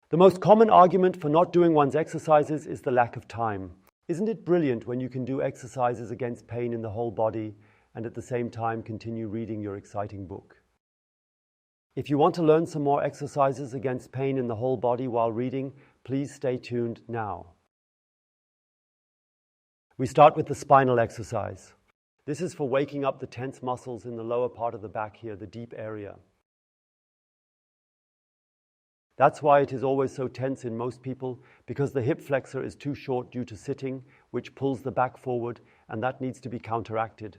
The most common argument for not doing one's exercises is the lack of time. Isn't it brilliant when you can do exercises against pain in the whole body and at the same time continue reading your exciting book? If you want to learn some more exercises against pain in the whole body while reading, please stay tuned now. We start with the spinal exercise. This is for waking up the tense muscles in the lower part of the back here, the deep area. That's why it is always so tense in most people, because the hip flexor is too short due to sitting, which pulls the back forward, and that needs to be counteracted.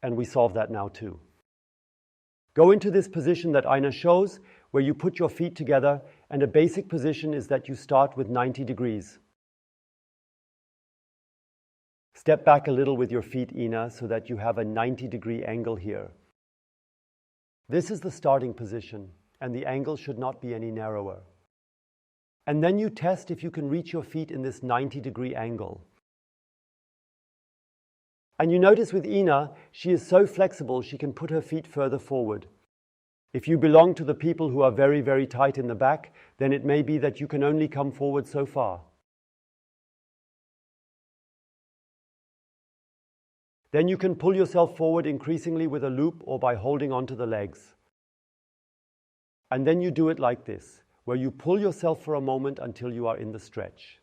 And we solve that now too. Go into this position that Ina shows, where you put your feet together, and a basic position is that you start with 90 degrees. Step back a little with your feet, Ina, so that you have a 90-degree angle here. This is the starting position, and the angle should not be any narrower. And then you test if you can reach your feet in this 90-degree angle. And you notice with Ina, she is so flexible she can put her feet further forward. If you belong to the people who are very, very tight in the back, then it may be that you can only come forward so far. Then you can pull yourself forward increasingly with a loop or by holding onto the legs. And then you do it like this, where you pull yourself for a moment until you are in the stretch.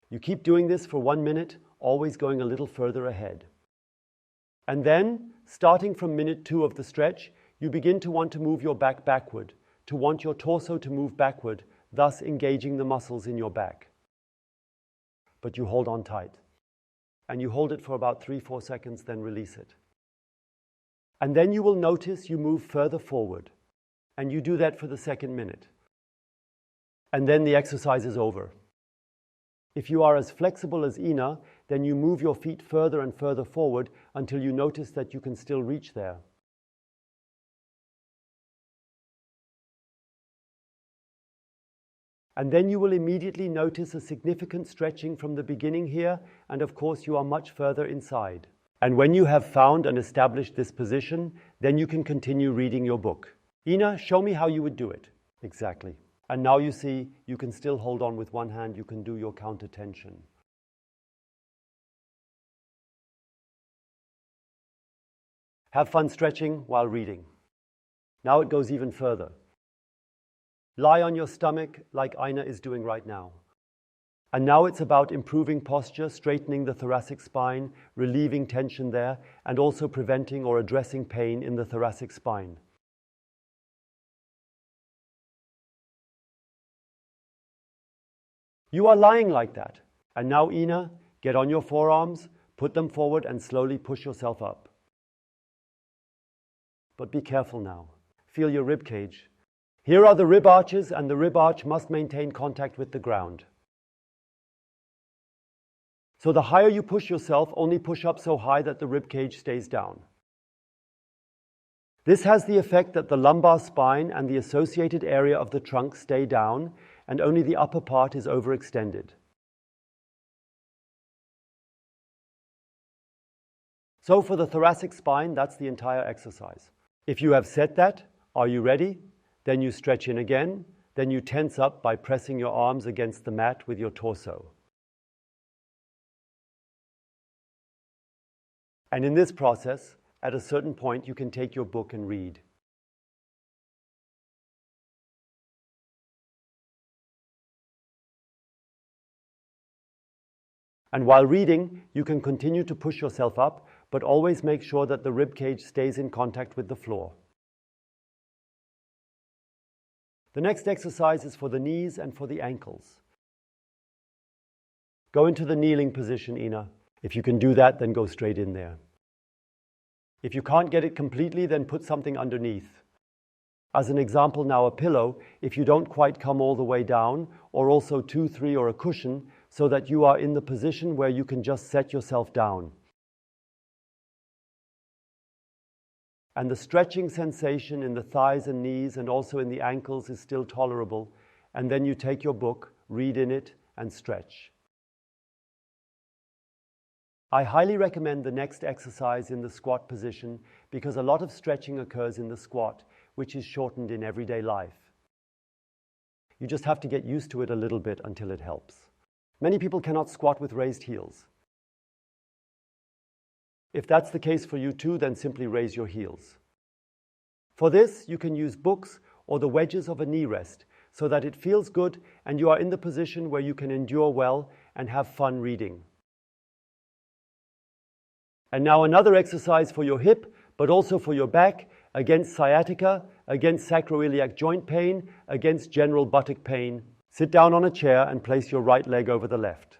You keep doing this for 1 minute, always going a little further ahead. And then, starting from minute 2 of the stretch, you begin to want to move your back backward, to want your torso to move backward, thus engaging the muscles in your back. But you hold on tight. And you hold it for about 3-4 seconds, then release it. And then you will notice you move further forward. And you do that for the second minute. And then the exercise is over. If you are as flexible as Ina, then you move your feet further and further forward until you notice that you can still reach there. And then you will immediately notice a significant stretching from the beginning here, and of course you are much further inside. And when you have found and established this position, then you can continue reading your book. Ina, show me how you would do it. Exactly. And now you see, you can still hold on with one hand, you can do your counter tension. Have fun stretching while reading. Now it goes even further. Lie on your stomach like Ina is doing right now. And now it's about improving posture, straightening the thoracic spine, relieving tension there, and also preventing or addressing pain in the thoracic spine. You are lying like that. And now, Ina, get on your forearms, put them forward, and slowly push yourself up. But be careful now. Feel your rib cage. Here are the rib arches, and the rib arch must maintain contact with the ground. So the higher you push yourself, only push up so high that the rib cage stays down. This has the effect that the lumbar spine and the associated area of the trunk stay down, and only the upper part is overextended. So for the thoracic spine, that's the entire exercise. If you have set that, are you ready? Then you stretch in again, then you tense up by pressing your arms against the mat with your torso. And in this process, at a certain point, you can take your book and read. And while reading, you can continue to push yourself up, but always make sure that the rib cage stays in contact with the floor. The next exercise is for the knees and for the ankles. Go into the kneeling position, Ina. If you can do that, then go straight in there. If you can't get it completely, then put something underneath. As an example now, a pillow, if you don't quite come all the way down, or also 2, 3, or a cushion, so that you are in the position where you can just set yourself down. And the stretching sensation in the thighs and knees and also in the ankles is still tolerable. And then you take your book, read in it, and stretch. I highly recommend the next exercise in the squat position because a lot of stretching occurs in the squat, which is shortened in everyday life. You just have to get used to it a little bit until it helps. Many people cannot squat with raised heels. If that's the case for you too, then simply raise your heels. For this, you can use books or the wedges of a knee rest so that it feels good and you are in the position where you can endure well and have fun reading. And now another exercise for your hip, but also for your back, against sciatica, against sacroiliac joint pain, against general buttock pain. Sit down on a chair and place your right leg over the left.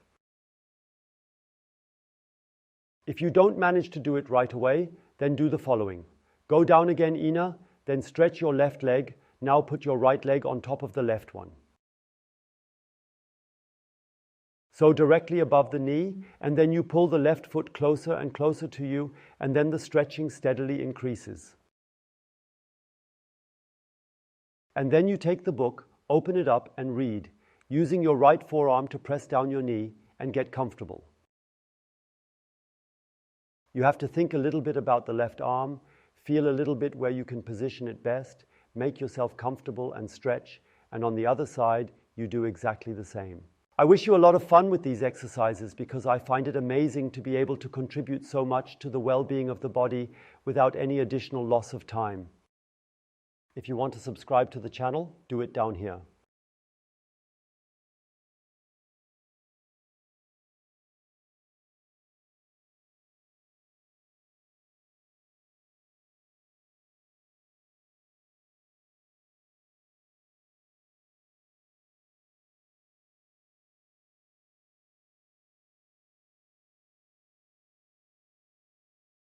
If you don't manage to do it right away, then do the following. Go down again, Ina, then stretch your left leg. Now put your right leg on top of the left one. So directly above the knee, and then you pull the left foot closer and closer to you, and then the stretching steadily increases. And then you take the book, open it up and read, using your right forearm to press down your knee and get comfortable. You have to think a little bit about the left arm, feel a little bit where you can position it best, make yourself comfortable and stretch, and on the other side, you do exactly the same. I wish you a lot of fun with these exercises because I find it amazing to be able to contribute so much to the well-being of the body without any additional loss of time. If you want to subscribe to the channel, do it down here.